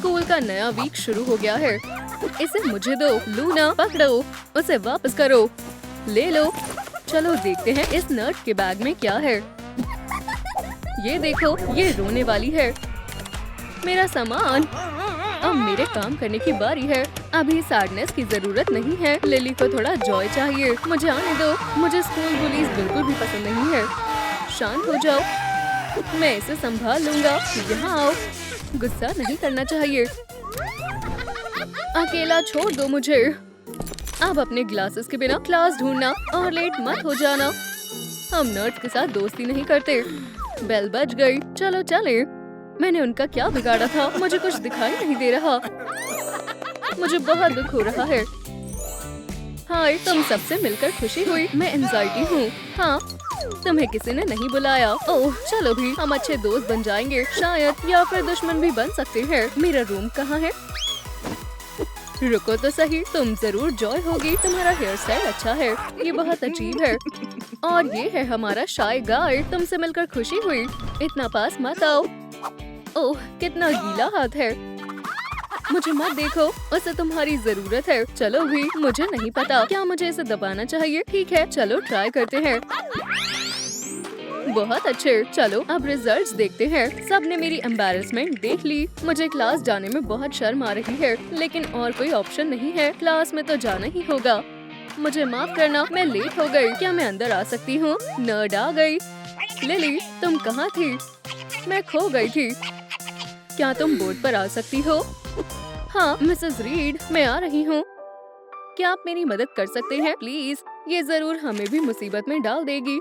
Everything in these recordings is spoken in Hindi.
स्कूल का नया वीक शुरू हो गया है। इसे मुझे दो। लूना, पकड़ो, उसे वापस करो। ले लो। चलो देखते हैं इस नर्ड के बैग में क्या है। ये देखो, ये रोने वाली है। मेरा सामान। अब मेरे काम करने की बारी है। अभी सैडनेस की जरूरत नहीं है। लिली को थोड़ा जॉय चाहिए। मुझे आने दो। मुझे स्कूल बुलीज बिल्कुल भी पसंद नहीं है। शांत हो जाओ, मैं इसे संभाल लूंगा। यहाँ आओ। गुस्सा नहीं करना चाहिए। अकेला छोड़ दो मुझे। अब अपने ग्लासेस के बिना क्लास ढूंढना और लेट मत हो जाना। हम नर्ड्स के साथ दोस्ती नहीं करते। बेल बज गई, चलो चले। मैंने उनका क्या बिगाड़ा था? मुझे कुछ दिखाई नहीं दे रहा। मुझे बहुत दुख हो रहा है। हाय, तुम सबसे मिलकर खुशी हुई। मैं एंजाइटी हूँ। हाँ, तुम्हें किसी ने नहीं बुलाया। ओह, चलो भी, हम अच्छे दोस्त बन जाएंगे शायद, या फिर दुश्मन भी बन सकते हैं। मेरा रूम कहाँ है? रुको तो सही, तुम जरूर जॉय होगी। तुम्हारा हेयर स्टाइल अच्छा है। ये बहुत अजीब है। और ये है हमारा शाय गाय। तुमसे मिलकर खुशी हुई। इतना पास मत आओ। ओह, कितना गीला हाथ है। मुझे मत देखो, उसे तुम्हारी जरूरत है। चलो भी, मुझे नहीं पता क्या मुझे इसे दबाना चाहिए। ठीक है, चलो ट्राई करते हैं। बहुत अच्छे। चलो अब रिजल्ट्स देखते हैं। सबने मेरी एम्बैरेसमेंट देख ली। मुझे क्लास जाने में बहुत शर्म आ रही है, लेकिन और कोई ऑप्शन नहीं है। क्लास में तो जाना ही होगा। मुझे माफ करना, मैं लेट हो गई। क्या मैं अंदर आ सकती हूँ? नर्ड आ गई। लिली, तुम कहाँ थी? मैं खो गई थी। क्या तुम बोर्ड पर आ सकती हो? हाँ मिसेस रीड, मैं आ रही हूँ। क्या आप मेरी मदद कर सकते हैं प्लीज? ये जरूर हमें भी मुसीबत में डाल देगी।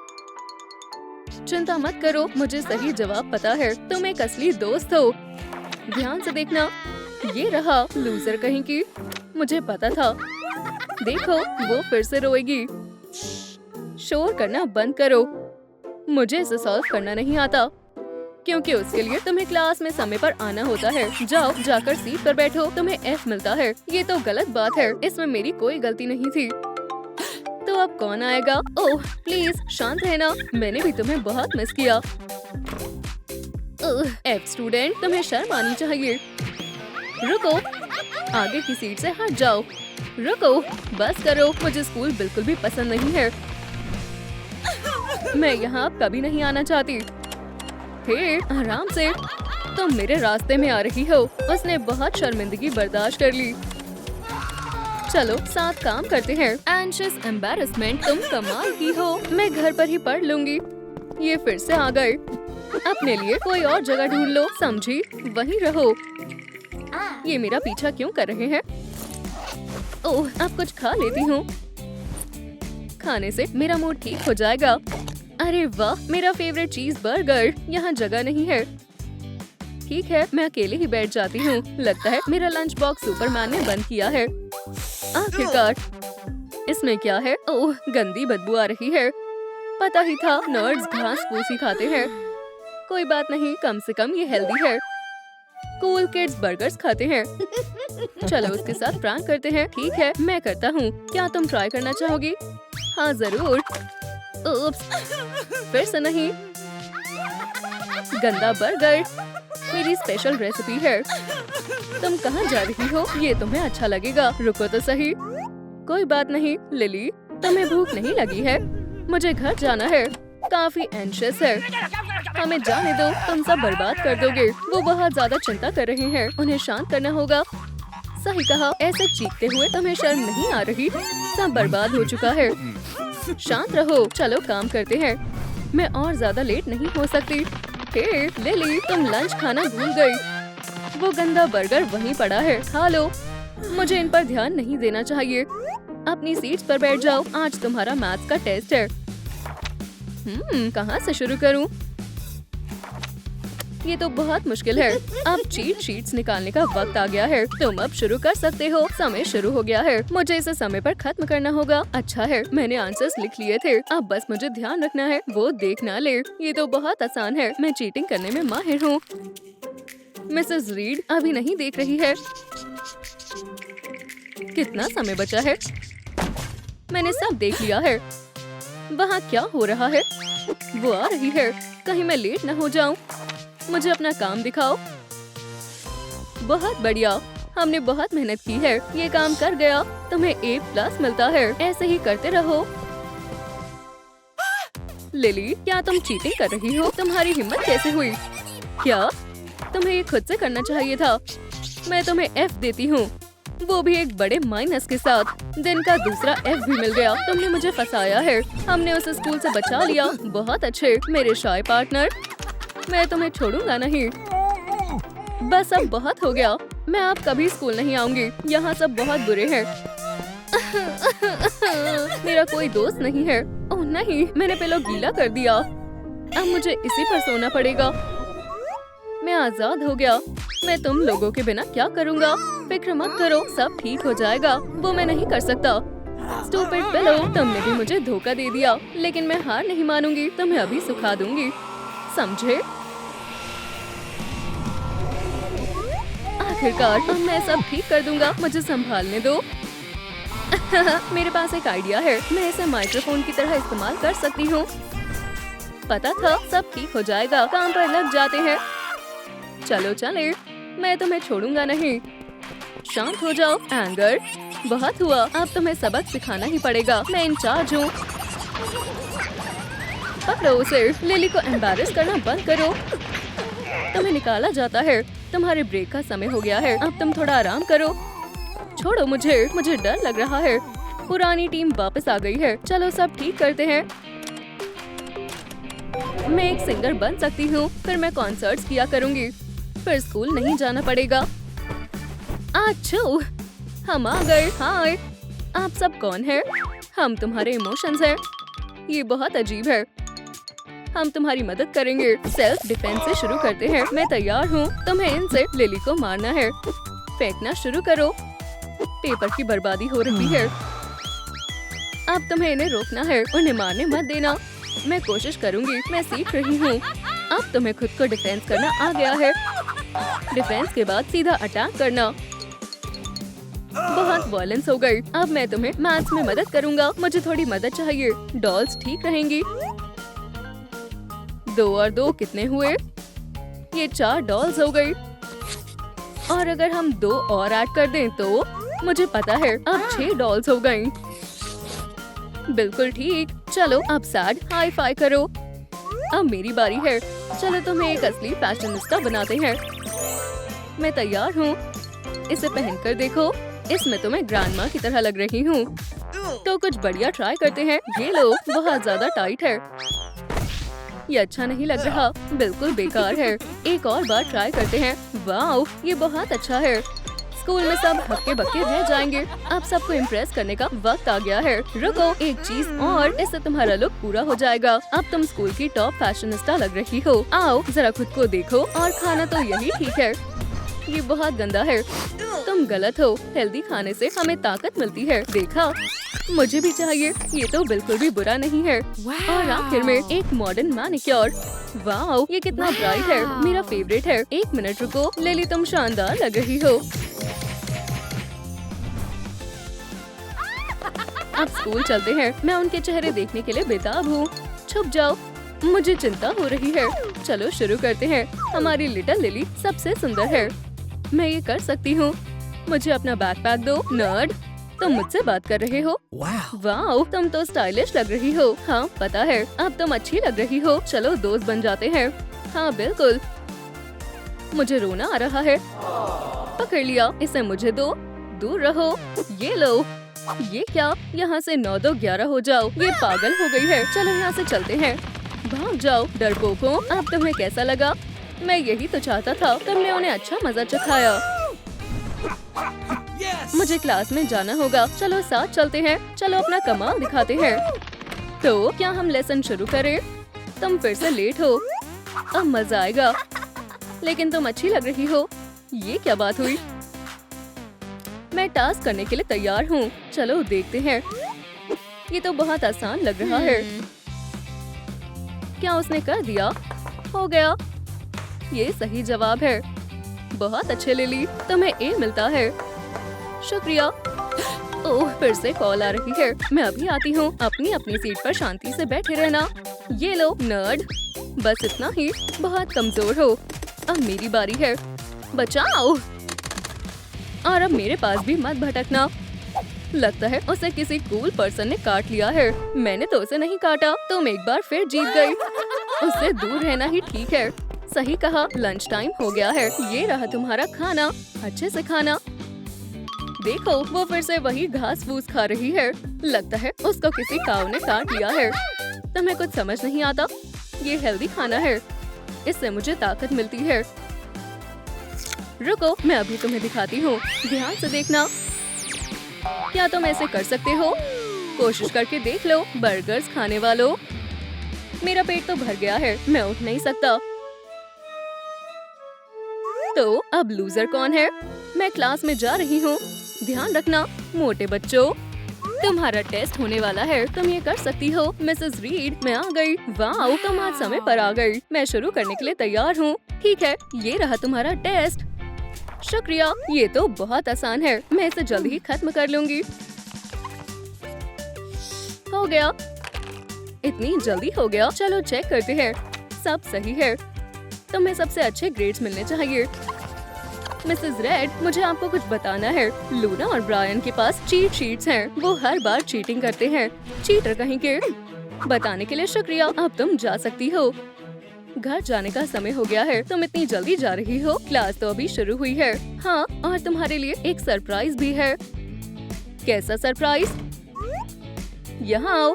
चिंता मत करो, मुझे सही जवाब पता है। तुम एक असली दोस्त हो। ध्यान से देखना। ये रहा, लूजर कहीं की। मुझे पता था। देखो, वो फिर से रोएगी। शोर करना बंद करो। मुझे इसे सॉल्व करना नहीं आता, क्योंकि उसके लिए तुम्हें क्लास में समय पर आना होता है। जाओ, जाकर सीट पर बैठो। तुम्हें F मिलता है। ये तो गलत बात है। इसमें मेरी कोई गलती नहीं थी। तो अब कौन आएगा? ओह प्लीज शांत रहना, मैंने भी तुम्हें बहुत मिस किया। F स्टूडेंट, तुम्हें शर्म आनी चाहिए। रुको, आगे की सीट से हट जाओ। रुको, बस करो। मुझे स्कूल बिल्कुल भी पसंद नहीं है। मैं यहाँ अब कभी नहीं आना चाहती। हे, आराम से। तुम मेरे रास्ते में आ रही हो। उसने बहुत शर्मिंदगी बर्दाश्त कर ली। चलो साथ काम करते हैं। एंशियस एम्बैरेसमेंट, तुम कमाल की हो। मैं घर पर ही पढ़ लूंगी। ये फिर से आ गए। अपने लिए कोई और जगह ढूंढ लो, समझी? वहीं रहो। ये मेरा पीछा क्यों कर रहे हैं? ओह, अब कुछ खा लेती हूँ। खाने से मेरा मूड ठीक हो जाएगा। अरे वाह, मेरा फेवरेट चीज बर्गर। यहाँ जगह नहीं है। ठीक है, मैं अकेले ही बैठ जाती हूँ। लगता है मेरा लंच बॉक्स सुपरमैन ने बंद किया है। आखिरकार, इसमें क्या है? ओह, गंदी बदबू आ रही है। पता ही था, नर्ड्स घास फूस ही खाते हैं। कोई बात नहीं, कम से कम ये हेल्दी है। कूल किड्स बर्गर्स खाते हैं। चलो उसके साथ प्रैंक करते हैं। ठीक है, मैं करता हूँ। क्या तुम ट्राई करना चाहोगी? हाँ जरूर। उप्स, फिर से नहीं। गंदा बर्गर मेरी स्पेशल रेसिपी है। तुम कहाँ जा रही हो? ये तुम्हें अच्छा लगेगा। रुको तो सही। कोई बात नहीं। लिली, तुम्हें भूख नहीं लगी है? मुझे घर जाना है। काफी एंशियस है। हमें जाने दो, तुम सब बर्बाद कर दोगे। वो बहुत ज्यादा चिंता कर रहे हैं। उन्हें शांत करना होगा। सही कहा। ऐसे चीखते हुए तुम्हें शर्म नहीं आ रही? सब बर्बाद हो चुका है। शांत रहो। चलो काम करते हैं। मैं और ज्यादा लेट नहीं हो सकती। हे लिली, तुम लंच खाना भूल गई। वो गंदा बर्गर वहीं पड़ा है, खा लो। मुझे इन पर ध्यान नहीं देना चाहिए। अपनी सीट्स पर बैठ जाओ। आज तुम्हारा मैथ्स का टेस्ट है। कहाँ से शुरू करूँ? ये तो बहुत मुश्किल है। अब चीट शीट्स निकालने का वक्त आ गया है। तुम अब शुरू कर सकते हो। समय शुरू हो गया है। मुझे इसे समय पर खत्म करना होगा। अच्छा है, मैंने आंसर्स लिख लिए थे। अब बस मुझे ध्यान रखना है वो देख ना ले। ये तो बहुत आसान है। मैं चीटिंग करने में माहिर हूँ। मिसेस रीड अभी नहीं देख रही है। कितना समय बचा है? मैंने सब देख लिया है। वहाँ क्या हो रहा है? वो आ रही है। कहीं मैं लेट न हो जाऊं। मुझे अपना काम दिखाओ। बहुत बढ़िया, हमने बहुत मेहनत की है, ये काम कर गया, तुम्हें A+ मिलता है, ऐसे ही करते रहो। लिली, क्या तुम चीटिंग कर रही हो? तुम्हारी हिम्मत कैसे हुई? क्या तुम्हें ये खुद से करना चाहिए था? मैं तुम्हें F देती हूँ, वो भी एक बड़े माइनस के साथ। दिन का दूसरा F भी मिल गया। तुमने मुझे फंसाया है, हमने उसे स्कूल से बचा लिया। बहुत अच्छे मेरे शाय पार्टनर, मैं तुम्हें छोड़ूंगा नहीं। बस अब बहुत हो गया, मैं अब कभी स्कूल नहीं आऊंगी, यहाँ सब बहुत बुरे हैं। मेरा कोई दोस्त नहीं है। ओह नहीं, मैंने पिलो गीला कर दिया, अब मुझे इसी पर सोना पड़ेगा। मैं आजाद हो गया, मैं तुम लोगों के बिना क्या करूँगा? फिक्र मत करो, सब ठीक हो जाएगा। वो मैं नहीं कर सकता। स्टूपिड पिलो, तुमने भी मुझे धोखा दे दिया, लेकिन मैं हार नहीं मानूंगी, तुम्हें अभी सुखा दूंगी, समझे? आखिरकार अब मैं सब ठीक कर दूंगा, मुझे संभालने दो। मेरे पास एक आइडिया है, मैं इसे माइक्रोफोन की तरह इस्तेमाल कर सकती हूँ। पता था सब ठीक हो जाएगा, काम पर लग जाते हैं। चलो चले, मैं तुम्हें छोड़ूंगा नहीं। शांत हो जाओ। एंगर, बहुत हुआ, अब तुम्हें सबक सिखाना ही पड़ेगा, मैं इंचार्ज हूँ। पकड़ो उसे। लिली को एम्बैरेस करना बंद करो। तुम्हें निकाला जाता है, तुम्हारे ब्रेक का समय हो गया है, अब तुम थोड़ा आराम करो। छोड़ो मुझे डर लग रहा है। पुरानी टीम वापस आ गई है, चलो सब ठीक करते हैं। मैं एक सिंगर बन सकती हूँ, फिर मैं कॉन्सर्ट्स किया करूँगी, फिर स्कूल नहीं जाना पड़ेगा। आच्छू, हम आ गए। हाय, आप सब कौन है? हम तुम्हारे इमोशंस हैं। ये बहुत अजीब है, हम तुम्हारी मदद करेंगे। सेल्फ डिफेंस से शुरू करते हैं, मैं तैयार हूँ। तुम्हें इनसे लिली को मारना है। फेंकना शुरू करो, पेपर की बर्बादी हो रही है। अब तुम्हें इन्हें रोकना है, उन्हें मारने मत देना। मैं कोशिश करूँगी, मैं सीख रही हूँ। अब तुम्हें खुद को डिफेंस करना आ गया है। डिफेंस के बाद सीधा अटैक करना। बहुत वॉयलेंस हो गई, अब मैं तुम्हें मैथ्स में मदद करूँगा, मुझे थोड़ी मदद चाहिए। डॉल्स ठीक रहेंगी। 2 और 2 कितने हुए? ये 4 डॉल्स हो गई, और अगर हम 2 और ऐड कर दें तो मुझे पता है अब 6 डॉल्स हो गई। बिल्कुल ठीक, चलो अब सैड हाई फाई करो। अब मेरी बारी है, चलो तुम्हें एक असली फैशनिस्टा बनाते हैं। मैं तैयार हूँ, इसे पहनकर देखो, इसमें तुम्हें ग्रैंडमा की तरह लग रही हूँ। तो कुछ बढ़िया ट्राई करते हैं। ये लो, बहुत ज्यादा टाइट है, ये अच्छा नहीं लग रहा, बिल्कुल बेकार है। एक और बार ट्राई करते हैं। वाओ, ये बहुत अच्छा है। स्कूल में सब हक्के बक्के रह जाएंगे। अब सबको इम्प्रेस करने का वक्त आ गया है। रुको, एक चीज और, इससे तुम्हारा लुक पूरा हो जाएगा। अब तुम स्कूल की टॉप फैशनिस्टा लग रही हो। आओ जरा खुद को देखो, और खाना तो यही ठीक है। ये बहुत गंदा है, तुम गलत हो। हेल्दी खाने से हमें ताकत मिलती है, देखा? मुझे भी चाहिए, ये तो बिल्कुल भी बुरा नहीं है। और आखिर में एक मॉडर्न मैनिक्योर। वाओ, ये कितना ब्राइट है, मेरा फेवरेट है। 1 मिनट रुको, लिली तुम शानदार लग रही हो। अब स्कूल चलते हैं, मैं उनके चेहरे देखने के लिए बेताब हूँ। छुप जाओ, मुझे चिंता हो रही है। चलो शुरू करते हैं। हमारी लिटिल लिली सबसे सुंदर है, मैं ये कर सकती हूँ। मुझे अपना बैकपैक दो। नर्ड, तुम मुझसे बात कर रहे हो? वाओ, तुम तो स्टाइलिश लग रही हो। हाँ पता है, अब तुम अच्छी लग रही हो। चलो दोस्त बन जाते हैं। हाँ बिल्कुल। मुझे रोना आ रहा है। पकड़ लिया, इसे मुझे दो। दूर रहो। ये लो। ये क्या? यहाँ से 9 2 11 हो जाओ। ये पागल हो गई है। चलो यहाँ से चलते हैं। भाग जाओ डरपोकों। अब तुम्हें कैसा लगा? मैं यही तो चाहता था, तुमने उन्हें अच्छा मजा चखाया। मुझे क्लास में जाना होगा, चलो साथ चलते हैं। चलो अपना कमाल दिखाते हैं। तो क्या हम लेसन शुरू करें? तुम फिर से लेट हो, अब मजा आएगा। लेकिन तुम अच्छी लग रही हो। ये क्या बात हुई? मैं टास्क करने के लिए तैयार हूँ, चलो देखते हैं। ये तो बहुत आसान लग रहा है। क्या उसने कर दिया? हो गया, ये सही जवाब है। बहुत अच्छे लिली, तुम्हें ए मिलता है। शुक्रिया। ओह, फिर से कॉल आ रही है, मैं अभी आती हूँ। अपनी अपनी सीट पर शांति से बैठे रहना। ये लो नर्ड, बस इतना ही, बहुत कमजोर हो। अब मेरी बारी है, बचाओ। और अब मेरे पास भी मत भटकना। लगता है उसे किसी कूल पर्सन ने काट लिया है। मैंने तो उसे नहीं काटा। तुम एक बार फिर जीत गई। उससे दूर रहना ही ठीक है। सही कहा, लंच टाइम हो गया है। ये रहा तुम्हारा खाना, अच्छे से खाना। देखो वो फिर से वही घास फूस खा रही है। लगता है उसको किसी काऊ ने काट लिया है। तुम्हें कुछ समझ नहीं आता? ये हेल्दी खाना है, इससे मुझे ताकत मिलती है। रुको, मैं अभी तुम्हें दिखाती हूँ, ध्यान से देखना। क्या तुम ऐसे कर सकते हो? कोशिश करके देख लो। बर्गर्स खाने वालों, मेरा पेट तो भर गया है, मैं उठ नहीं सकता। तो अब लूजर कौन है? मैं क्लास में जा रही हूँ। ध्यान रखना मोटे बच्चों, तुम्हारा टेस्ट होने वाला है। तुम ये कर सकती हो। मिसेस रीड, मैं आ गई। वाह, तुम आज समय पर आ गई। मैं शुरू करने के लिए तैयार हूँ। ठीक है, ये रहा तुम्हारा टेस्ट। शुक्रिया, ये तो बहुत आसान है। मैं इसे जल्दी ही खत्म कर लूंगी। हो गया, इतनी जल्दी हो गया। चलो चेक करते हैं। सब सही है। तुम्हें सबसे अच्छे ग्रेड्स मिलने चाहिए। मिसेस रेड, मुझे आपको कुछ बताना है। लूना और ब्रायन के पास चीट शीट्स हैं। वो हर बार चीटिंग करते हैं। चीटर कहीं के। बताने के लिए शुक्रिया। अब तुम जा सकती हो। घर जाने का समय हो गया है। तुम इतनी जल्दी जा रही हो? क्लास तो अभी शुरू हुई है। हाँ, और तुम्हारे लिए एक सरप्राइज भी है। कैसा सरप्राइज? यहाँ आओ।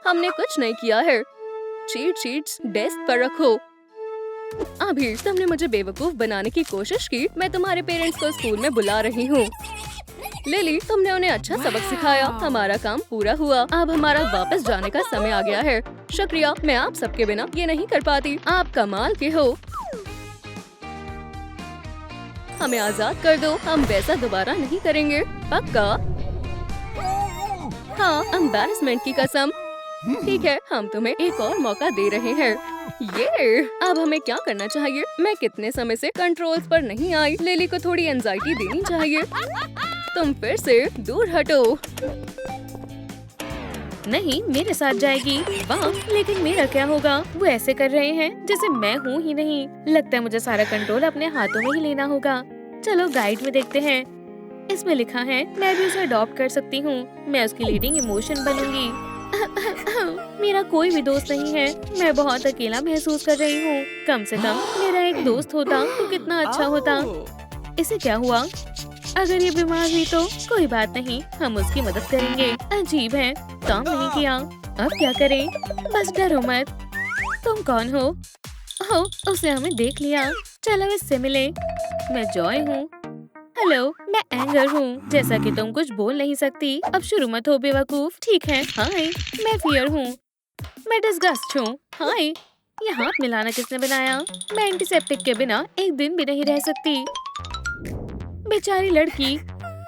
हमने कुछ नहीं किया है। चीट शीट्स डेस्क पर रखो। अभी तुमने मुझे बेवकूफ बनाने की कोशिश की। मैं तुम्हारे पेरेंट्स को स्कूल में बुला रही हूँ। लिली, तुमने उन्हें अच्छा सबक सिखाया। हमारा काम पूरा हुआ। अब हमारा वापस जाने का समय आ गया है। शुक्रिया, मैं आप सबके बिना ये नहीं कर पाती। आप कमाल के हो। हमें आजाद कर दो। हम वैसा दोबारा नहीं करेंगे, पक्का? हाँ, एम्बैरेसमेंट की कसम। ठीक है, हम तुम्हें एक और मौका दे रहे हैं। ये अब हमें क्या करना चाहिए? मैं कितने समय से कंट्रोल्स पर नहीं आई। लिली को थोड़ी एंजाइटी देनी चाहिए। तुम फिर से दूर हटो। नहीं, मेरे साथ जाएगी। वाह, लेकिन मेरा क्या होगा? वो ऐसे कर रहे हैं जैसे मैं हूँ ही नहीं। लगता है मुझे सारा कंट्रोल अपने हाथों में ही लेना होगा। चलो गाइड में देखते हैं। इसमें लिखा है मैं भी उसे अडॉप्ट कर सकती हूँ। मैं उसकी लीडिंग इमोशन बनूंगी। मेरा कोई भी दोस्त नहीं है। मैं बहुत अकेला महसूस कर रही हूँ। कम से कम मेरा एक दोस्त होता तो कितना अच्छा होता। इसे क्या हुआ? अगर ये बीमार हुई तो कोई बात नहीं, हम उसकी मदद करेंगे। अजीब है, काम नहीं किया। अब क्या करें? बस डरो मत। तुम कौन हो? ओह, उसने हमें देख लिया। चलो इससे मिले। मैं जॉय हूँ। हेलो, मैं एंगर हूँ। जैसा कि तुम कुछ बोल नहीं सकती। अब शुरू मत हो बेवकूफ। ठीक है, हाय, मैं फियर हूँ। मैं डिस्गस्ट हूँ। हाय, ये हाथ मिलाना किसने बनाया? मैं एंटीसेप्टिक के बिना एक दिन भी नहीं रह सकती। बेचारी लड़की,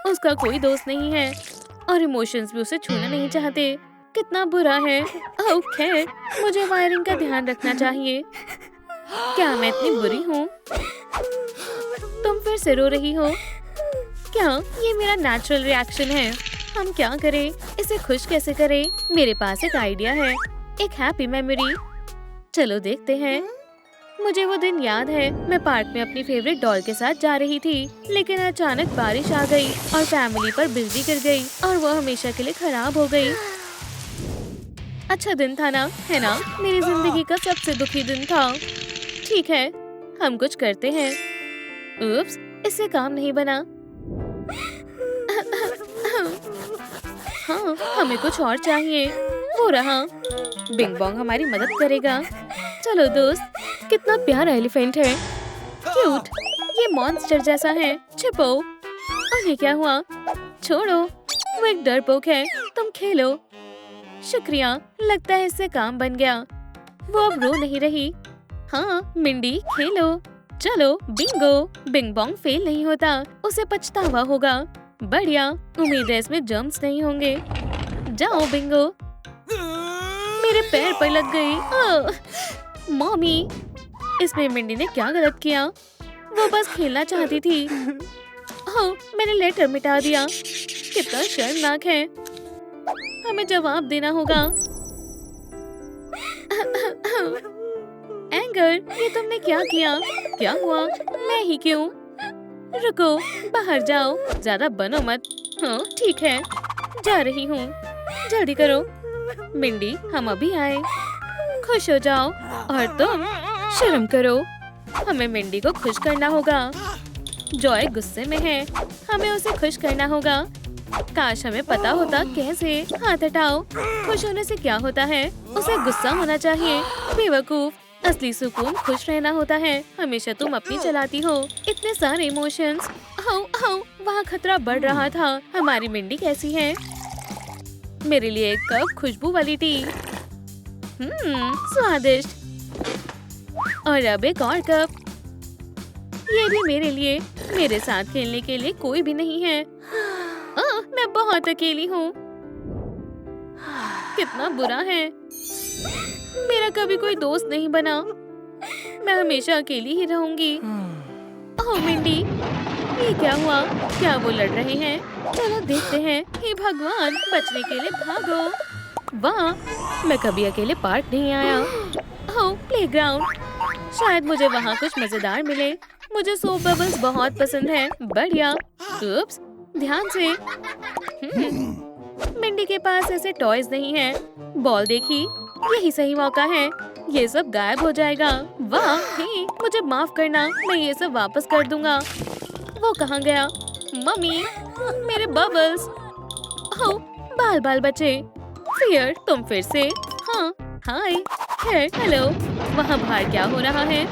उसका कोई दोस्त नहीं है और इमोशंस भी उसे छूना नहीं चाहते। कितना बुरा है। ओके, मुझे वायरिंग का ध्यान रखना चाहिए। क्या मैं इतनी बुरी हूँ? तुम फिर से रो रही हो? क्या ये मेरा नेचुरल रिएक्शन है? हम क्या करें? इसे खुश कैसे करें? मेरे पास एक आइडिया है, एक हैप्पी मेमोरी। चलो देखते हैं। मुझे वो दिन याद है, मैं पार्क में अपनी फेवरेट डॉल के साथ जा रही थी, लेकिन अचानक बारिश आ गई और फैमिली पर बिजली गिर गई और वो हमेशा के लिए खराब हो गई। अच्छा दिन था ना, है ना? मेरी जिंदगी का सबसे दुखी दिन था। ठीक है, हम कुछ करते हैं। उप्स, इससे काम नहीं बना। हाँ, हमें कुछ और चाहिए। वो रहा। बिंग बॉन्ग हमारी मदद करेगा। चलो दोस्त, कितना प्यारा एलिफेंट है। क्यूट, ये मॉन्स्टर जैसा है। छिपो। और ये क्या हुआ? छोड़ो, वो एक डरपोक है। तुम खेलो। शुक्रिया, लगता है इससे काम बन गया। वो अब रो नहीं रही। हाँ मिंडी, खेलो। चलो बिंगो। बिंग बॉन्ग फेल नहीं होता, उसे पछतावा होगा। बढ़िया, उम्मीद है इसमें जम्प्स नहीं होंगे। जाओ बिंगो। मेरे पैर पर लग गई। मॉमी, इसमें मिंडी ने क्या गलत किया? वो बस खेलना चाहती थी। ओह, मैंने लेटर मिटा दिया। कितना शर्मनाक है। हमें जवाब देना होगा। एंगर, ये तुमने क्या किया? क्या हुआ? मैं ही क्यों? रुको, बाहर जाओ, ज्यादा बनो मत। हाँ ठीक है, जा रही हूँ, जल्दी करो। मिंडी, हम अभी आए, खुश हो जाओ। और तुम शर्म करो, हमें मिंडी को खुश करना होगा। जॉय गुस्से में है, हमें उसे खुश करना होगा। काश हमें पता होता कैसे। हाथ हटाओ, खुश होने से क्या होता है, उसे गुस्सा होना चाहिए। बेवकूफ, असली सुकून खुश रहना होता है। हमेशा तुम अपनी चलाती हो, इतने सारे इमोशंस। हाउ हाउ, वहाँ खतरा बढ़ रहा था। हमारी मिंडी कैसी है? मेरे लिए एक कप खुशबू वाली टी। स्वादिष्ट। और अब एक और कप, ये भी मेरे लिए। मेरे साथ खेलने के लिए कोई भी नहीं है। मैं बहुत अकेली हूँ। कितना बुरा है, मेरा कभी कोई दोस्त नहीं बना। मैं हमेशा अकेली ही रहूंगी। ओह मिंडी, ये क्या हुआ? क्या वो लड़ रहे हैं? चलो देखते हैं। हे भगवान, बचने के लिए भागो। वाह, मैं कभी अकेले पार्क नहीं आया। ओह प्लेग्राउंड, शायद मुझे वहाँ कुछ मजेदार मिले। मुझे सोप बबल्स बहुत पसंद है। बढ़िया। उप्स, ध्यान से। मिंडी के पास ऐसे टॉयज नहीं है। बॉल देखी, यही सही मौका है। ये सब गायब हो जाएगा। वाह, हे, मुझे माफ करना, मैं ये सब वापस कर दूंगा। वो कहाँ गया? मम्मी, मेरे बबल्स। ओह, बाल बाल बचे। फियर, तुम फिर से? हाँ, हाय। हेलो, वहाँ बाहर क्या हो रहा है?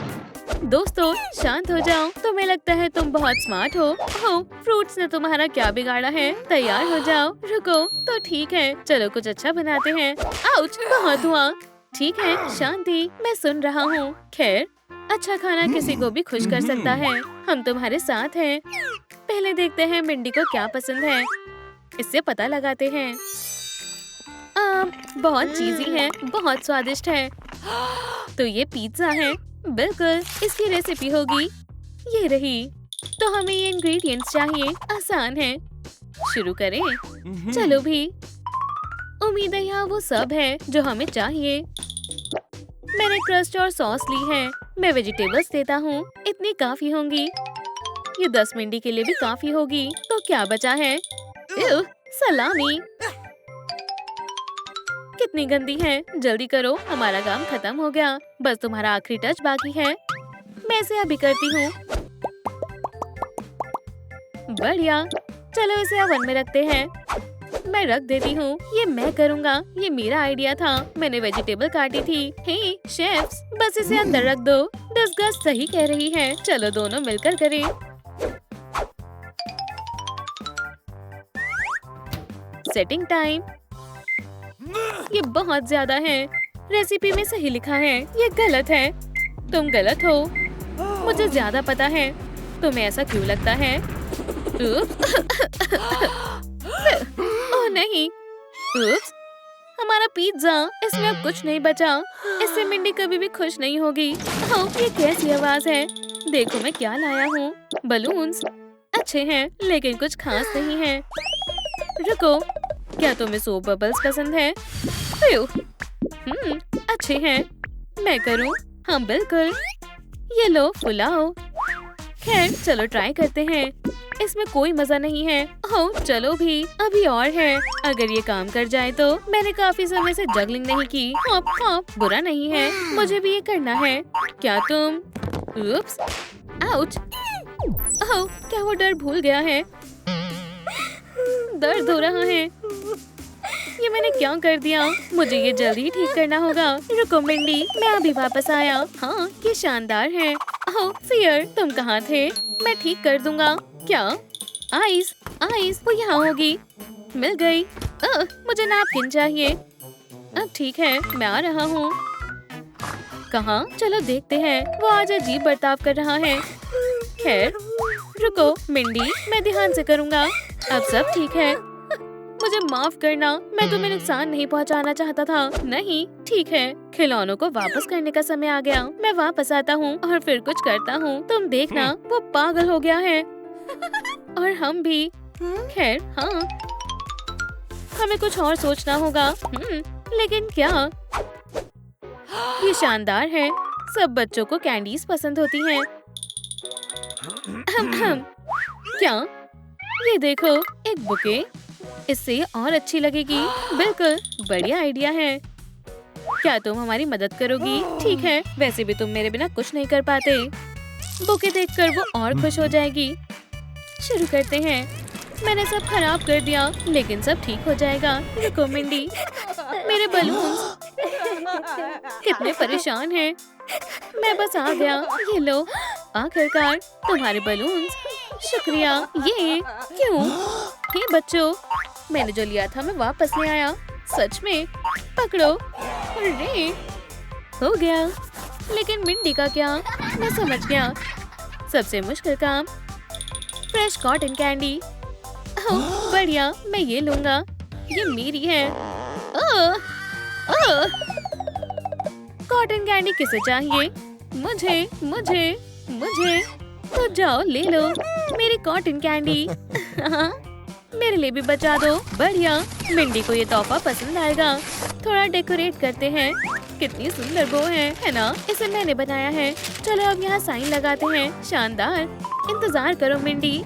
दोस्तों, शांत हो जाओ। तुम्हें लगता है तुम बहुत स्मार्ट हो। ओह, फ्रूट्स ने तुम्हारा क्या बिगाड़ा है? तैयार हो जाओ। रुको, तो ठीक है, चलो कुछ अच्छा बनाते हैं। आउच, बहुत हुआ। ठीक है, शांति, मैं सुन रहा हूँ। खैर, अच्छा खाना किसी को भी खुश कर सकता है। हम तुम्हारे साथ हैं। पहले देखते हैं मिंडी को क्या पसंद है, इससे पता लगाते हैं। बहुत चीज़ी है, बहुत स्वादिष्ट है। तो ये पिज्जा है। बिल्कुल, इसकी रेसिपी होगी ये रही। तो हमें ये इंग्रेडिएंट्स चाहिए। आसान है, शुरू करें। चलो भी, उम्मीद है यहाँ वो सब है जो हमें चाहिए। मैंने क्रस्ट और सॉस ली है। मैं वेजिटेबल्स देता हूँ, इतनी काफी होंगी। ये 10 मिनट के लिए भी काफी होगी। तो क्या बचा है? सलामी, कितनी गंदी है। जल्दी करो, हमारा काम खत्म हो गया। बस तुम्हारा आखिरी टच बाकी है। मैं इसे अभी करती हूँ। बढ़िया, चलो इसे ओवन में रखते हैं। मैं रख देती हूँ। ये मैं करूँगा, ये मेरा आइडिया था। मैंने वेजिटेबल काटी थी। हे शेफ्स, बस इसे अंदर रख दो। डिस्गस्ट सही कह रही है। चलो दोनों मिलकर करें। Setting time. ये बहुत ज्यादा है। रेसिपी में सही लिखा है, ये गलत है। तुम गलत हो, मुझे ज्यादा पता है। तुम्हें ऐसा क्यों लगता है? ओह नहीं, उप्स, हमारा पिज्जा, इसमें अब कुछ नहीं बचा। इससे मिंडी कभी भी खुश नहीं होगी। ओह, ये कैसी आवाज है? देखो मैं क्या लाया हूँ। बलून्स अच्छे हैं, लेकिन कुछ खास नहीं है। रुको, क्या तुम्हें सोप बबल्स पसंद है? अच्छे हैं, मैं करूं? हाँ बिल्कुल, ये लो फुलाओ। खैर चलो ट्राई करते हैं। इसमें कोई मजा नहीं है। ओह चलो भी, अभी और है। अगर ये काम कर जाए तो। मैंने काफी समय से जगलिंग नहीं की। हॉप हॉप, बुरा नहीं है, मुझे भी ये करना है। क्या तुम? उप्स, आउच। ओह, क्या वो डर भूल गया है? दर्द हो रहा है। ये मैंने क्या कर दिया? मुझे ये जल्दी ठीक करना होगा। रुको मिंडी, मैं अभी वापस आया। हाँ, ये शानदार है। ओह फियर, तुम कहाँ थे? मैं ठीक कर दूंगा। क्या? आइस, आइस, वो यहाँ होगी। मिल गई। मुझे नैपकिन चाहिए। अब ठीक है, मैं आ रहा हूँ। कहाँ? चलो देखते हैं। वो आज अजीब बर्ताव कर रहा है। खैर, रुको मिंडी, मैं ध्यान से करूँगा। अब सब ठीक है। मुझे माफ करना, मैं तुम्हें नुकसान नहीं पहुंचाना चाहता था। नहीं, ठीक है। खिलौनों को वापस करने का समय आ गया। मैं वापस आता हूँ और फिर कुछ करता हूँ। तुम देखना, वो पागल हो गया है। और हम भी। खैर, हाँ, हमें कुछ और सोचना होगा। लेकिन क्या? ये शानदार है। सब बच्चों को कैंडीज पसंद होती हैं। क्या? ये देखो, एक बुके। इससे ये और अच्छी लगेगी। बिल्कुल, बढ़िया आइडिया है। क्या तुम हमारी मदद करोगी? ठीक है, वैसे भी तुम मेरे बिना कुछ नहीं कर पाते। बुके देखकर वो और खुश हो जाएगी। शुरू करते हैं। मैंने सब खराब कर दिया, लेकिन सब ठीक हो जाएगा। रुको मिंडी, मेरे बलून्स कितने परेशान हैं। मैं बस आ गया। ये लो, आखिरकार तुम्हारे बलून्स। शुक्रिया। ये क्यों? हे बच्चों, मैंने जो लिया था मैं वापस ले आया। सच में? पकड़ो। अरे, हो गया। लेकिन मिंडी का क्या? मैं समझ गया। सबसे मुश्किल काम, फ्रेश कॉटन कैंडी। ओह, बढ़िया, मैं ये लूंगा। ये मेरी है। ओह, ओह, कॉटन कैंडी किसे चाहिए? मुझे, मुझे, मुझे। तो जाओ ले लो मेरी कॉटन कैंडी। मेरे लिए भी बचा दो। बढ़िया, मिंडी को ये तोहफा पसंद आएगा। थोड़ा डेकोरेट करते हैं। कितनी सुंदर बो है ना? इसे मैंने बनाया है। चलो अब यहाँ साइन लगाते हैं। शानदार। इंतजार करो मिंडी,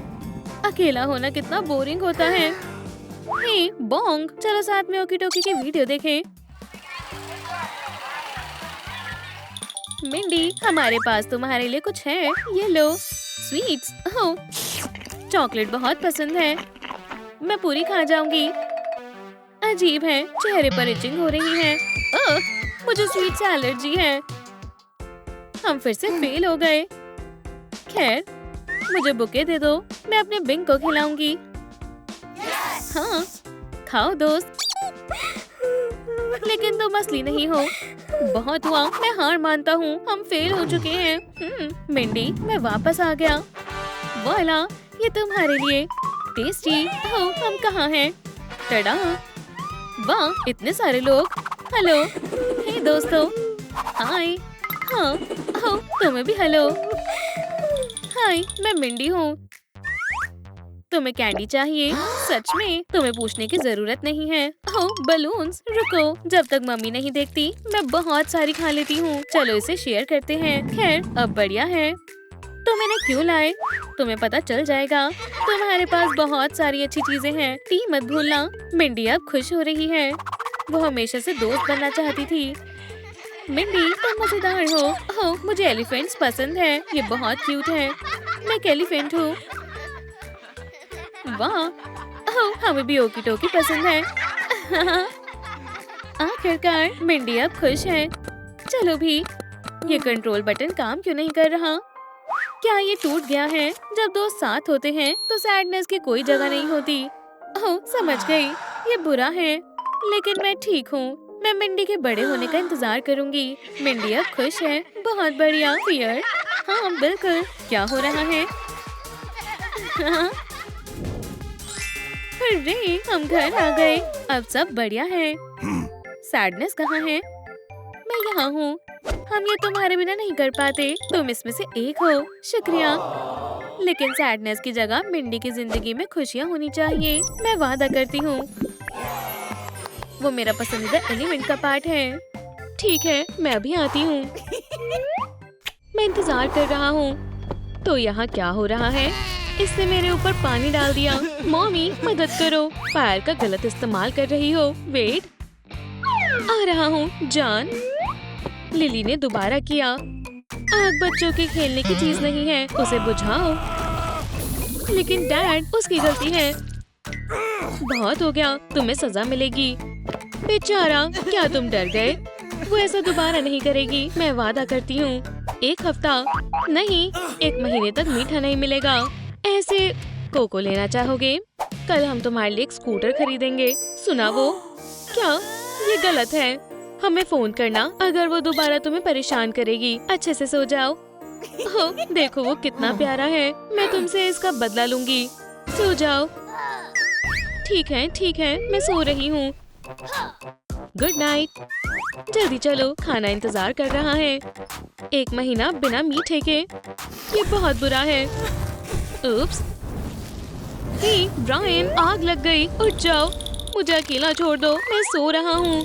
अकेला होना कितना बोरिंग होता है। हे बोंग, चलो साथ में ओकी टोकी की वीडियो देखें। मिंडी, हमारे पास तुम्हारे लिए कुछ है। ये लो, स्वीट्स। ओह, चॉकलेट बहुत पसंद है। मैं पूरी खा जाऊंगी। अजीब है, चेहरे पर इचिंग हो रही है। ओह, मुझे स्वीट से एलर्जी है। हम फिर से फेल हो गए। खैर, मुझे बुके दे दो, मैं अपने बिंग को खिलाऊंगी। हाँ, खाओ दोस्त। लेकिन तुम असली नहीं हो। बहुत हुआ, मैं हार मानता हूँ। हम फेल हो चुके हैं। मिंडी, मैं वापस आ गया। वाला, ये तुम्हारे लिए। टेस्टी। ओह, हम कहाँ हैं? टडा! वाह, इतने सारे लोग। हेलो, हे दोस्तों। हाय। हाँ, ओह, तुम्हें भी हेलो। हाय, मैं मिंडी हूँ। तुम्हें कैंडी चाहिए? सच में? तुम्हें पूछने की जरूरत नहीं है। ओह, बलून्स। रुको, जब तक मम्मी नहीं देखती मैं बहुत सारी खा लेती हूँ। चलो इसे शेयर करते हैं। खैर, अब बढ़िया है। तुम इन्हें क्यों लाए? तुम्हें पता चल जाएगा। तुम्हारे पास बहुत सारी अच्छी चीजें हैं। टी मत भूलना। मिंडी अब खुश हो रही है। वो हमेशा से दोस्त बनना चाहती थी। मिंडी, तुम मजेदार हो। ओह, मुझे एलिफेंट्स पसंद है। ये बहुत क्यूट है। मैं एक एलिफेंट हूँ। वाह, ओह, हमें भी ओकी टोकी पसंद है। आखिरकार मिंडी अब खुश है। चलो भी, ये कंट्रोल बटन काम क्यों नहीं कर रहा? क्या ये टूट गया है? जब दोस्त साथ होते हैं तो सैडनेस की कोई जगह नहीं होती। ओह, समझ गई। ये बुरा है, लेकिन मैं ठीक हूँ। मैं मिंडी के बड़े होने का इंतजार करूंगी। मिंडी अब खुश है। बहुत बढ़िया। फियर? हाँ, बिल्कुल। क्या हो रहा है? अरे, हम घर आ गए। अब सब बढ़िया है। सैडनेस कहाँ है? मैं यहाँ हूँ। हम ये तुम्हारे बिना नहीं कर पाते। तुम इसमें से एक हो। शुक्रिया। लेकिन सैडनेस की जगह मिंडी की जिंदगी में खुशियाँ होनी चाहिए। मैं वादा करती हूँ। वो मेरा पसंदीदा एलिमेंट का पार्ट है। ठीक है, मैं अभी आती हूँ। मैं इंतजार कर रहा हूँ। तो यहाँ क्या हो रहा है? इसने मेरे ऊपर पानी डाल दिया। मॉमी, मदद करो। फायर का गलत इस्तेमाल कर रही हो। वेट, आ रहा हूँ। जान, लिली ने दोबारा किया। आग बच्चों के खेलने की चीज नहीं है, उसे बुझाओ। लेकिन डैड, उसकी गलती है। बहुत हो गया, तुम्हें सजा मिलेगी। बेचारा, क्या तुम डर गए? वो ऐसा दोबारा नहीं करेगी, मैं वादा करती हूँ। एक हफ्ता नहीं, 1 महीने तक मीठा नहीं मिलेगा। ऐसे कोको लेना चाहोगे? कल हम तुम्हारे लिए एक स्कूटर खरीदेंगे। सुना वो? क्या? ये गलत है। हमें फोन करना अगर वो दोबारा तुम्हें परेशान करेगी। अच्छे से सो जाओ। ओह, देखो वो कितना प्यारा है। मैं तुमसे इसका बदला लूंगी। सो जाओ। ठीक है, मैं सो रही हूँ। Good night. जल्दी चलो, खाना इंतजार कर रहा है। 1 महीना बिना मीठे के, ये बहुत बुरा है। उप्स। हे ब्रायन, आग लग गई। उठ जाओ, मुझे अकेला छोड़ दो, मैं सो रहा हूँ।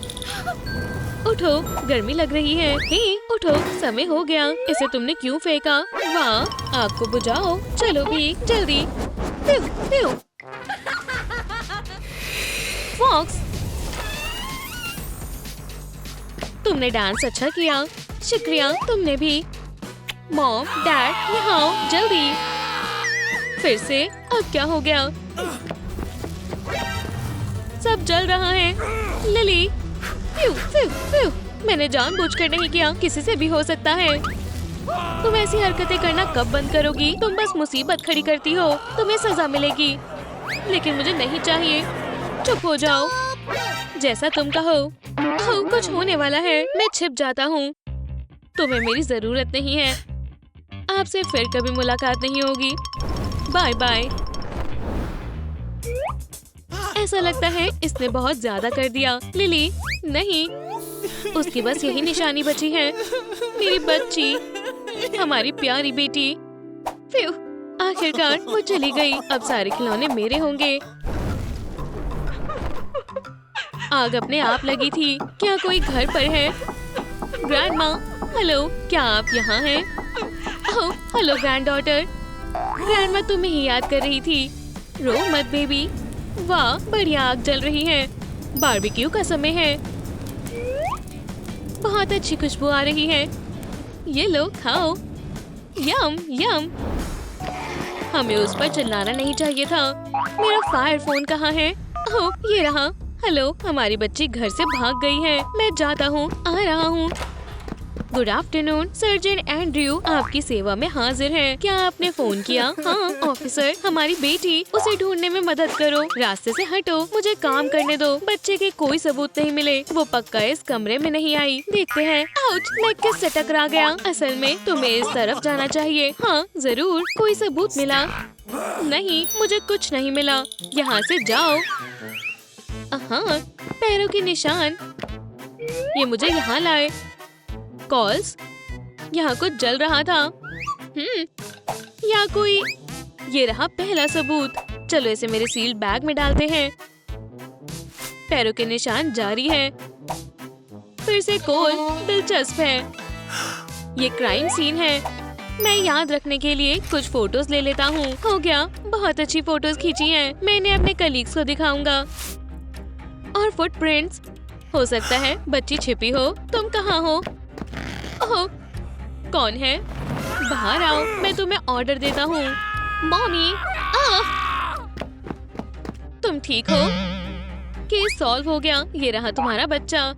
उठो, गर्मी लग रही है। हे उठो, समय हो गया। इसे तुमने क्यों फेंका? वाह, आग को बुझाओ। चलो भी, जल्दी। प्यू प्यू। फॉक्स, तुमने डांस अच्छा किया, शुक्रिया। तुमने भी। मॉम, डैड, यहाँ आओ जल्दी। फिर से? अब क्या हो गया? सब जल रहा है। Lily, few few few. मैंने जानबूझकर नहीं किया, किसी से भी हो सकता है। तुम ऐसी हरकतें करना कब बंद करोगी? तुम बस मुसीबत खड़ी करती हो। तुम्हें सजा मिलेगी, लेकिन मुझे नहीं चाहिए। चुप हो जाओ, जैसा तुम कहो। ओह, कुछ होने वाला है। मैं छिप जाता हूँ। तुम्हें मेरी जरूरत नहीं है। आपसे फिर कभी मुलाकात नहीं होगी। Bye bye. ऐसा लगता है इसने बहुत ज्यादा कर दिया। लिली, नहीं, उसकी बस यही निशानी बची है। मेरी बच्ची, हमारी प्यारी बेटी। फिर आखिरकार वो चली गई। अब सारे खिलौने मेरे होंगे। आग अपने आप लगी थी। क्या कोई घर पर है? ग्रैंडमा, हेलो, क्या आप यहाँ हैं? ओह, हेलो ग्रैंड डॉटर। ग्रैंडमा तुम्हें ही याद कर रही थी। रो मत बेबी। वाह, बढ़िया आग जल रही है। बारबेक्यू का समय है। बहुत अच्छी खुशबू आ रही है। ये लो, खाओ। यम यम। हमें उस पर चिल्लाना नहीं चाहिए था। मेरा फायर फोन कहाँ है? ओह, ये रहा। हेलो, हमारी बच्ची घर से भाग गई है। मैं जाता हूँ, आ रहा हूँ। गुड आफ्टरनून, सर्जन एंड्रयू आपकी सेवा में हाजिर है। क्या आपने फोन किया? हाँ ऑफिसर, हमारी बेटी, उसे ढूंढने में मदद करो। रास्ते से हटो, मुझे काम करने दो। बच्चे के कोई सबूत नहीं मिले। वो पक्का इस कमरे में नहीं आई। देखते हैं। आउच, मैं किस से टकरा गया? असल में तुम्हें इस तरफ जाना चाहिए। हाँ जरूर। कोई सबूत मिला? नहीं, मुझे कुछ नहीं मिला। यहाँ से जाओ। हाँ, पैरों के निशान, ये मुझे यहाँ लाए। कॉल्स, यहाँ कुछ जल रहा था। या कोई, ये रहा पहला सबूत। चलो इसे मेरे सील्ड बैग में डालते हैं। पैरों के निशान जारी है। फिर से कॉल, दिलचस्प है। ये क्राइम सीन है। मैं याद रखने के लिए कुछ फोटोज ले लेता हूँ। हो गया, बहुत अच्छी फोटोज खींची हैं। मैं इन्हें अपने कलीग्स को दिखाऊंगा। और फुटप्रिंट्स, हो सकता है बच्ची छिपी हो। तुम कहाँ हो? ओह, कौन है? बाहर आओ, मैं तुम्हें ऑर्डर देता हूँ। मॉमी, तुम ठीक हो? केस सॉल्व हो गया। ये रहा तुम्हारा बच्चा।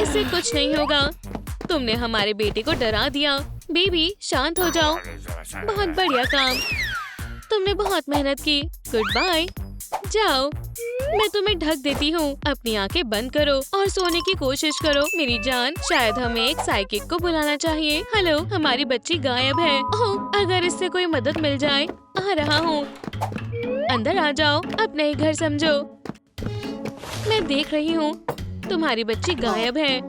इससे कुछ नहीं होगा। तुमने हमारे बेटे को डरा दिया। बेबी, शांत हो जाओ। बहुत बढ़िया काम। तुमने बहुत मेहनत की। Good bye. जाओ, मैं तुम्हें ढक देती हूँ। अपनी आंखें बंद करो और सोने की कोशिश करो मेरी जान। शायद हमें एक साइकिक को बुलाना चाहिए। हेलो, हमारी बच्ची गायब है। ओह, अगर इससे कोई मदद मिल जाए। आ रहा हूँ। अंदर आ जाओ, अपना ही घर समझो। मैं देख रही हूँ, तुम्हारी बच्ची गायब है।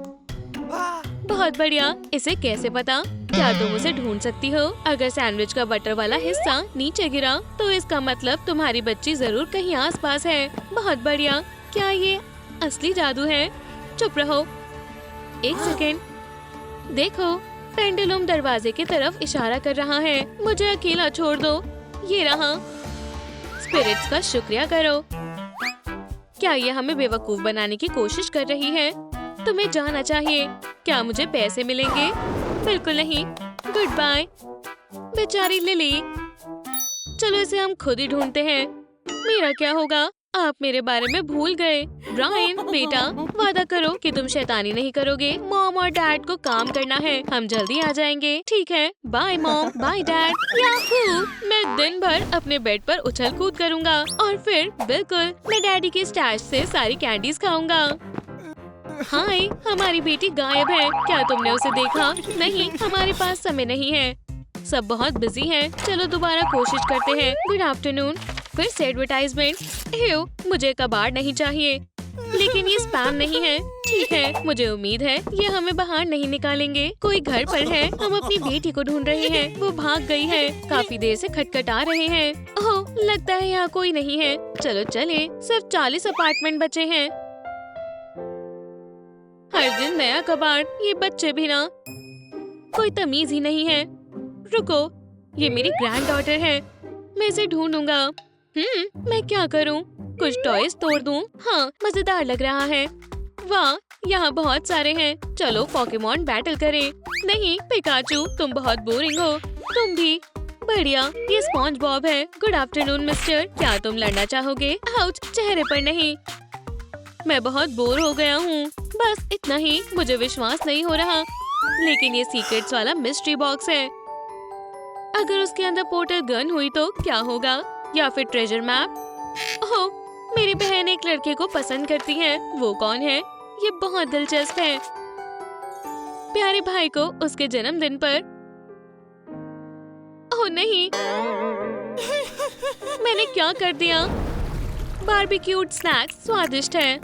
बहुत बढ़िया। इसे कैसे पता? क्या तुम उसे ढूंढ सकती हो? अगर सैंडविच का बटर वाला हिस्सा नीचे गिरा तो इसका मतलब तुम्हारी बच्ची जरूर कहीं आसपास है। बहुत बढ़िया। क्या ये असली जादू है? चुप रहो। एक सेकेंड। देखो, पेंडुलम दरवाजे की तरफ इशारा कर रहा है। मुझे अकेला छोड़ दो। ये रहा। स्पिरिट्स का शुक्रिया करो। क्या ये हमें बेवकूफ बनाने की कोशिश कर रही है? तुम्हें जाना चाहिए। क्या मुझे पैसे मिलेंगे? बिल्कुल नहीं। Good bye. बेचारी लिली। चलो इसे हम खुद ही ढूंढते हैं। मेरा क्या होगा? आप मेरे बारे में भूल गए। ब्रायन बेटा, वादा करो कि तुम शैतानी नहीं करोगे। मॉम और डैड को काम करना है। हम जल्दी आ जाएंगे। ठीक है, bye mom, bye dad. Yahoo! मैं दिन भर अपने बेड पर उछल कूद करूँगा और फिर बिल्कुल मैं डैडी के स्टैश से सारी कैंडीज खाऊंगा। हाय, हमारी बेटी गायब है। क्या तुमने उसे देखा? नहीं, हमारे पास समय नहीं है। सब बहुत बिजी हैं। चलो दोबारा कोशिश करते हैं। Good afternoon. फिर से एडवर्टाइजमेंट। मुझे कबाड़ नहीं चाहिए, लेकिन ये स्पैम नहीं है। ठीक है, मुझे उम्मीद है ये हमें बाहर नहीं निकालेंगे। कोई घर पर है। हम अपनी बेटी को ढूंढ रहे हैं। वो भाग गई है। काफी देर से खटखटा रहे हैं। ओह, लगता है यहाँ कोई नहीं है। चलो चले। सिर्फ 40 अपार्टमेंट बचे हैं। हर दिन नया कबाड़। ये बच्चे भी ना, कोई तमीज ही नहीं है। रुको, ये मेरी ग्रैंड डॉटर है। मैं इसे ढूंढूंगा। मैं क्या करूं? कुछ टॉयज तोड़ दूं? हाँ, मजेदार लग रहा है। वाह, यहाँ बहुत सारे हैं। चलो पोकेमॉन बैटल करें। नहीं पिकाचू, तुम बहुत बोरिंग हो। तुम भी। बढ़िया, ये स्पॉन्ज बॉब है। गुड आफ्टरनून मिस्टर, क्या तुम लड़ना चाहोगे? आउच, चेहरे पर नहीं। मैं बहुत बोर हो गया हूँ। बस इतना ही, मुझे विश्वास नहीं हो रहा। लेकिन ये सीक्रेट्स वाला मिस्ट्री बॉक्स है। अगर उसके अंदर पोर्टल गन हुई तो क्या होगा? या फिर ट्रेजर मैप? ओह, मेरी बहन एक लड़के को पसंद करती है। वो कौन है? ये बहुत दिलचस्प है। प्यारे भाई को उसके जन्मदिन पर। ओह नहीं, मैंने क्या कर दिया? बारबेक्यूड स्नैक्स स्वादिष्ट है।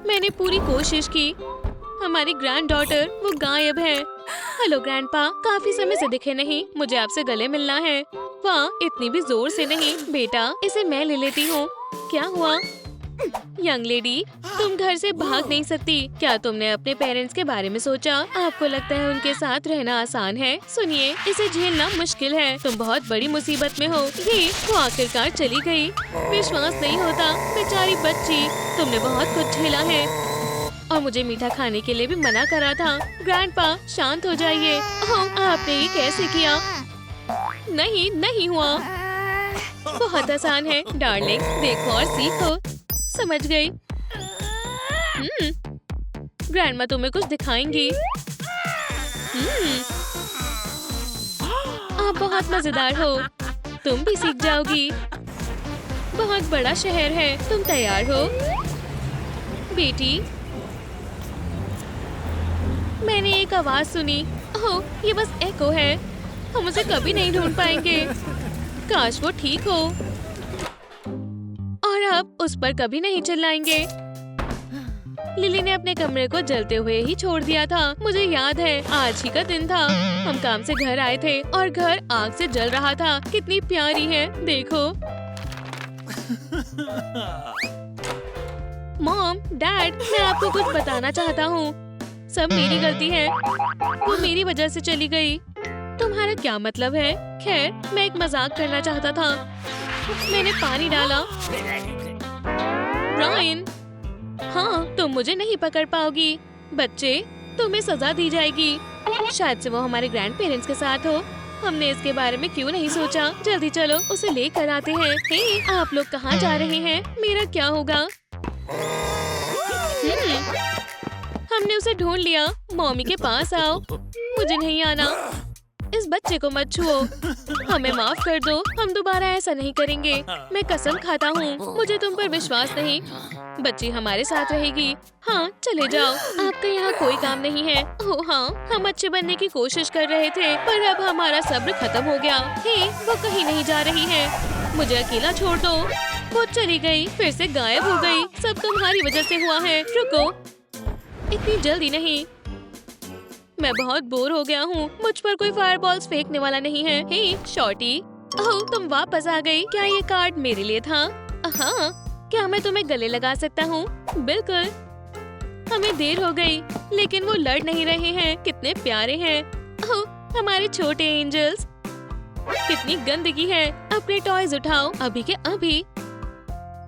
मैंने पूरी कोशिश की। हमारी ग्रैंड डॉटर वो गायब है। हेलो ग्रैंडपा, काफी समय से दिखे नहीं। मुझे आपसे गले मिलना है। वाह, इतनी भी जोर से नहीं बेटा, इसे मैं ले लेती हूँ। क्या हुआ? यंग लेडी, तुम घर से भाग नहीं सकती। क्या तुमने अपने पेरेंट्स के बारे में सोचा? आपको लगता है उनके साथ रहना आसान है? सुनिए, इसे झेलना मुश्किल है। तुम बहुत बड़ी मुसीबत में हो। ये वो आखिरकार चली गई। विश्वास नहीं होता, बेचारी बच्ची। तुमने बहुत कुछ झेला है और मुझे मीठा खाने के लिए भी मना करा था। ग्रैंडपा, शांत हो जाइए। ओह, आपने ये कैसे किया? नहीं, नहीं हुआ। बहुत आसान है डार्लिंग, देखो और सीखो। समझ गई। ग्रैंडमा तुम्हें कुछ दिखाएंगी। आप बहुत मजेदार हो। तुम भी सीख जाओगी। बहुत बड़ा शहर है। तुम तैयार हो बेटी? मैंने एक आवाज सुनी। ओह, ये बस एको है। हम उसे कभी नहीं ढूंढ पाएंगे। काश वो ठीक हो और अब उस पर कभी नहीं चिल्लाएंगे। लिली ने अपने कमरे को जलते हुए ही छोड़ दिया था। मुझे याद है, आज ही का दिन था। हम काम से घर आए थे और घर आग से जल रहा था। कितनी प्यारी है, देखो। मॉम, डैड, मैं आपको कुछ बताना चाहता हूँ। सब मेरी गलती है। वो मेरी वजह से चली गई। तुम्हारा क्या मतलब है? खैर, मैं एक मजाक करना चाहता था। मैंने पानी डाला। ब्रायन, हाँ, तुम मुझे नहीं पकड़ पाओगी। बच्चे, तुम्हें सजा दी जाएगी। शायद से वो हमारे ग्रैंड पेरेंट्स के साथ हो। हमने इसके बारे में क्यों नहीं सोचा? जल्दी चलो, उसे लेकर आते हैं। हे, आप लोग कहाँ जा रहे हैं? मेरा क्या होगा? हमने उसे ढूंढ लिया। मॉमी के पास आओ। मुझे नहीं आना। इस बच्चे को मत छुओ। हमें माफ कर दो, हम दोबारा ऐसा नहीं करेंगे। मैं कसम खाता हूँ, मुझे तुम पर विश्वास नहीं। बच्ची हमारे साथ रहेगी। हाँ, चले जाओ। आपका यहाँ कोई काम नहीं है। ओह हाँ, हम अच्छे बनने की कोशिश कर रहे थे, पर अब हमारा सब्र खत्म हो गया। हे, वो कहीं नहीं जा रही है। मुझे अकेला छोड़ दो। वो चली गई, फिर से गायब हो गई। सब तुम्हारी वजह से हुआ है। रुको, इतनी जल्दी नहीं। मैं बहुत बोर हो गया हूँ। मुझ पर कोई फायरबॉल्स फेंकने वाला नहीं है। हे शॉर्टी, ओह, तुम वापस आ गई। क्या ये कार्ड मेरे लिए था? हाँ, क्या मैं तुम्हें गले लगा सकता हूँ? बिल्कुल। हमें देर हो गई, लेकिन वो लड़ नहीं रहे हैं। कितने प्यारे हैं। ओह, हमारे छोटे एंजल्स। कितनी गंदगी है। अपने टॉयज उठाओ, अभी के अभी।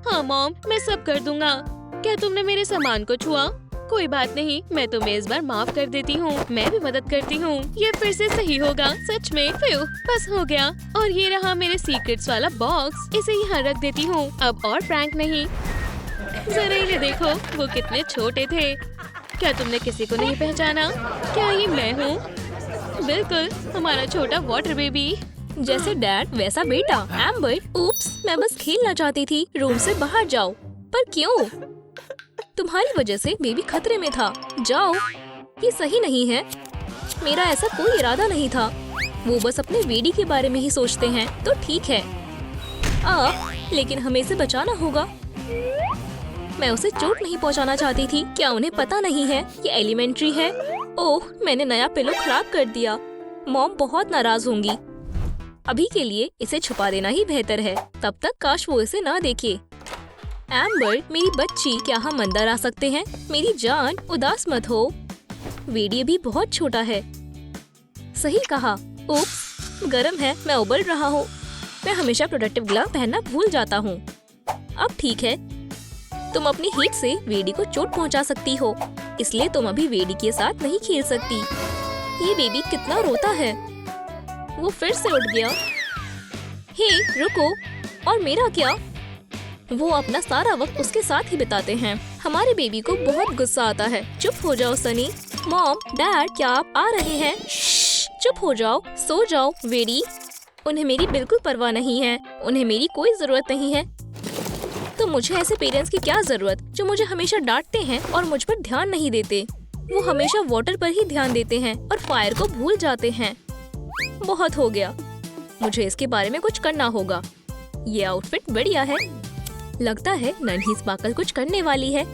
हाँ मॉम, मैं सब कर दूंगा। क्या तुमने मेरे सामान को छुआ? कोई बात नहीं, मैं तुम्हें इस बार माफ कर देती हूँ। मैं भी मदद करती हूँ। ये फिर से सही होगा। सच में। फ्यू, बस हो गया। और ये रहा मेरे सीक्रेट्स वाला बॉक्स। इसे यहाँ रख देती हूँ। अब और प्रैंक नहीं। जरा इन्हें देखो, वो कितने छोटे थे। क्या तुमने किसी को नहीं पहचाना? क्या ये मैं हूँ? बिल्कुल, हमारा छोटा वाटर बेबी। जैसे डैड वैसा बेटा। एम्बर, उप्स, मैं बस खेलना चाहती थी। रूम से बाहर जाओ। पर क्यों? तुम्हारी वजह से बेबी खतरे में था। जाओ। ये सही नहीं है। मेरा ऐसा कोई इरादा नहीं था। वो बस अपने बेटी के बारे में ही सोचते हैं, तो ठीक है। लेकिन हमें इसे बचाना होगा। मैं उसे चोट नहीं पहुंचाना चाहती थी। क्या उन्हें पता नहीं है ये एलिमेंट्री है? ओह, मैंने नया पिलो खराब कर दिया। मॉम बहुत नाराज होंगी। अभी के लिए इसे छुपा देना ही बेहतर है। तब तक काश वो इसे ना देखे। एम्बर, मेरी बच्ची, क्या हम अंदर आ सकते हैं? मेरी जान, उदास मत हो। वेडी भी बहुत छोटा है। सही कहा। उप्स, गरम है, मैं उबल रहा हूँ। मैं हमेशा प्रोटेक्टिव ग्लव पहनना भूल जाता हूँ। अब ठीक है, तुम अपनी हीट से वेडी को चोट पहुँचा सकती हो, इसलिए तुम अभी वेडी के साथ नहीं खेल सकती। ये बेबी कितना रोता है। वो फिर से उठ गया। हे रुको, और मेरा क्या? वो अपना सारा वक्त उसके साथ ही बिताते हैं। हमारे बेबी को बहुत गुस्सा आता है। चुप हो जाओ सनी। मॉम, डैड, क्या आप आ रहे हैं? चुप हो जाओ, सो जाओ। वेडी, उन्हें मेरी बिल्कुल परवाह नहीं है। उन्हें मेरी कोई जरूरत नहीं है। तो मुझे ऐसे पेरेंट्स की क्या जरूरत जो मुझे हमेशा डांटते हैं और मुझ पर ध्यान नहीं देते। वो हमेशा वाटर पर ही ध्यान देते हैं और फायर को भूल जाते हैं। बहुत हो गया, मुझे इसके बारे में कुछ करना होगा। ये आउटफिट बढ़िया है। लगता है नन्ही स्पार्कल कुछ करने वाली है।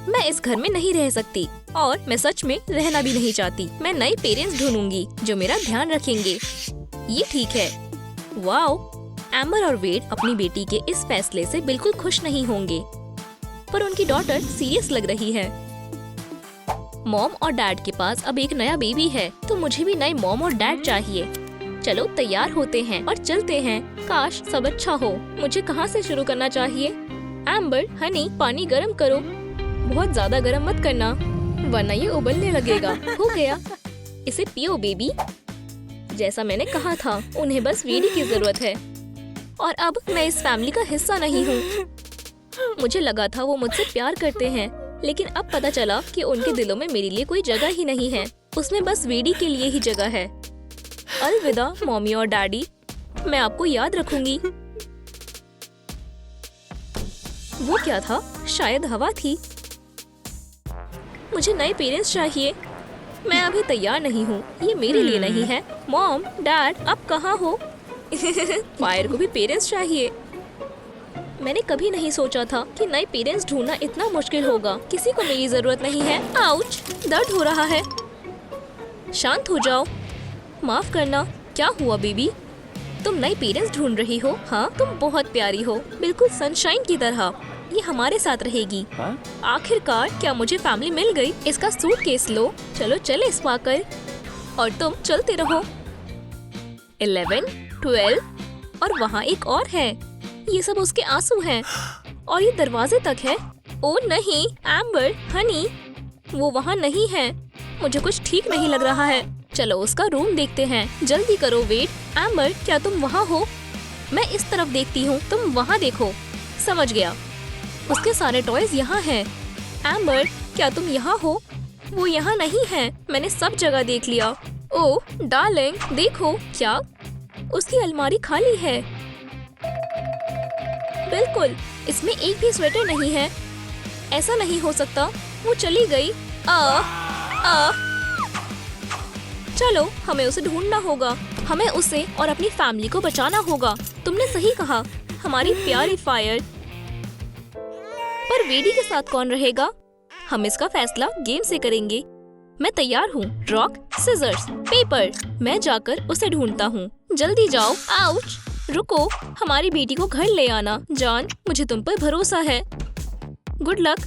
मैं इस घर में नहीं रह सकती और मैं सच में रहना भी नहीं चाहती। मैं नए पेरेंट्स ढूंढूंगी जो मेरा ध्यान रखेंगे। ये ठीक है। वाओ, एम्बर और वेड अपनी बेटी के इस फैसले से बिल्कुल खुश नहीं होंगे, पर उनकी डॉटर सीरियस लग रही है। मॉम और डैड के पास अब एक नया बेबी है, तो मुझे भी नए मॉम और डैड चाहिए। चलो तैयार होते हैं और चलते हैं। काश सब अच्छा हो। मुझे कहाँ से शुरू करना चाहिए? एम्बर, हनी, पानी गरम करो। बहुत ज्यादा गरम मत करना, वरना ये उबलने लगेगा। हो गया, इसे पियो बेबी। जैसा मैंने कहा था, उन्हें बस वेडी की जरूरत है। और अब मैं इस फैमिली का हिस्सा नहीं हूँ। मुझे लगा था वो मुझसे प्यार करते हैं, लेकिन अब पता चला कि उनके दिलों में मेरे लिए कोई जगह ही नहीं है। उसमें बस वेडी के लिए ही जगह है। अलविदा मॉमी और डैडी, मैं आपको याद रखूंगी। वो क्या था? शायद हवा थी। मुझे नए पेरेंट्स चाहिए। मैं अभी तैयार नहीं हूँ। ये मेरे लिए नहीं है। मॉम, डैड, आप कहाँ हो? फायर को भी पेरेंट्स चाहिए। मैंने कभी नहीं सोचा था कि नए पेरेंट्स ढूंढना इतना मुश्किल होगा। किसी को मेरी जरूरत नहीं है। आउच, दर्द हो रहा है। शांत हो जाओ। माफ करना। क्या हुआ बेबी? तुम नए पेरेंट्स ढूंढ रही हो? हाँ, तुम बहुत प्यारी हो, बिल्कुल सनशाइन की तरह। ये हमारे साथ रहेगी। आखिरकार क्या मुझे फैमिली मिल गई? इसका सूटकेस लो। चलो चले स्पार्कल, और तुम चलते रहो। 11, 12 और वहाँ एक और है। ये सब उसके आंसू हैं और ये दरवाजे तक है। ओ नहीं, एम्बर, हनी, वो वहाँ नहीं है। मुझे कुछ ठीक नहीं लग रहा है। चलो उसका रूम देखते हैं। जल्दी करो वेट। एम्बर, क्या तुम वहाँ हो? मैं इस तरफ देखती हूँ, तुम वहाँ देखो। समझ गया। उसके सारे टॉयज यहाँ हैं। एम्बर, क्या तुम यहाँ हो? वो यहाँ नहीं है। मैंने सब जगह देख लिया। ओह डार्लिंग, देखो। क्या? उसकी अलमारी खाली है। बिल्कुल, इसमें एक भी स्वेटर नहीं है। ऐसा नहीं हो सकता। वो चली गई। चलो, हमें उसे ढूंढना होगा। हमें उसे और अपनी फैमिली को बचाना होगा। तुमने सही कहा, हमारी प्यारी फायर। पर वेडी के साथ कौन रहेगा? हम इसका फैसला गेम से करेंगे। मैं तैयार हूँ। Rock, scissors, paper. मैं जाकर उसे ढूंढता हूँ। जल्दी जाओ। आउच, रुको। हमारी बेटी को घर ले आना। जॉन, मुझे तुम पर भरोसा है। Good luck.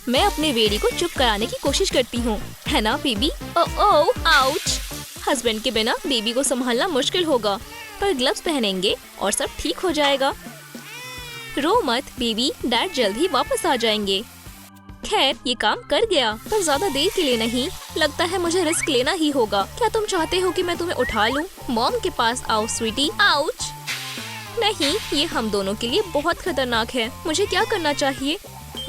मैं अपने वेडी को चुप कराने की कोशिश करती हूँ, है ना बेबी? ओह, आउच। हस्बैंड के बिना बेबी को संभालना मुश्किल होगा, पर ग्लव्स पहनेंगे और सब ठीक हो जाएगा। रो मत बेबी, डैड जल्द ही वापस आ जाएंगे। खैर, ये काम कर गया, पर ज्यादा देर के लिए नहीं। लगता है मुझे रिस्क लेना ही होगा। क्या तुम चाहते हो कि मैं तुम्हें उठा लूं? मॉम के पास आओ स्वीटी। आउच। नहीं, ये हम दोनों के लिए बहुत खतरनाक है। मुझे क्या करना चाहिए?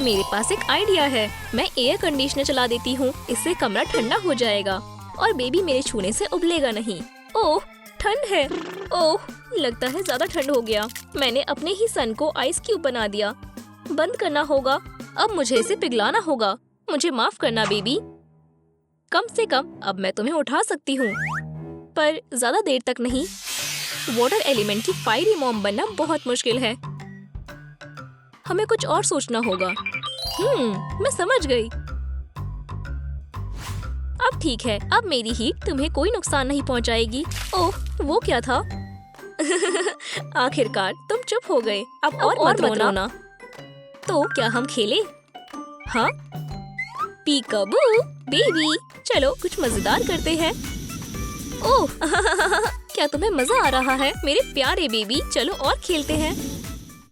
मेरे पास एक आइडिया है। मैं एयर कंडीशनर चला देती हूँ। इससे कमरा ठंडा हो जाएगा और बेबी मेरे छूने से उबलेगा नहीं। ओह, ठंड है। ओह, लगता है ज्यादा ठंड हो गया। मैंने अपने ही सन को आइस क्यूब बना दिया। बंद करना होगा। अब मुझे इसे पिघलाना होगा। मुझे माफ करना बेबी। कम से कम अब मैं तुम्हें उठा सकती हूँ, पर ज्यादा देर तक नहीं। वाटर एलिमेंट की फायरी मॉम बनना बहुत मुश्किल है। हमें कुछ और सोचना होगा। मैं समझ गई। अब ठीक है। अब मेरी हीट तुम्हें कोई नुकसान नहीं पहुंचाएगी। ओह, वो क्या था? आखिरकार तुम चुप हो गए। अब और मत रोना। तो क्या हम खेले? हाँ, पीकाबू बेबी। चलो कुछ मजेदार करते हैं। ओह क्या तुम्हें मजा आ रहा है मेरे प्यारे बेबी? चलो और खेलते हैं।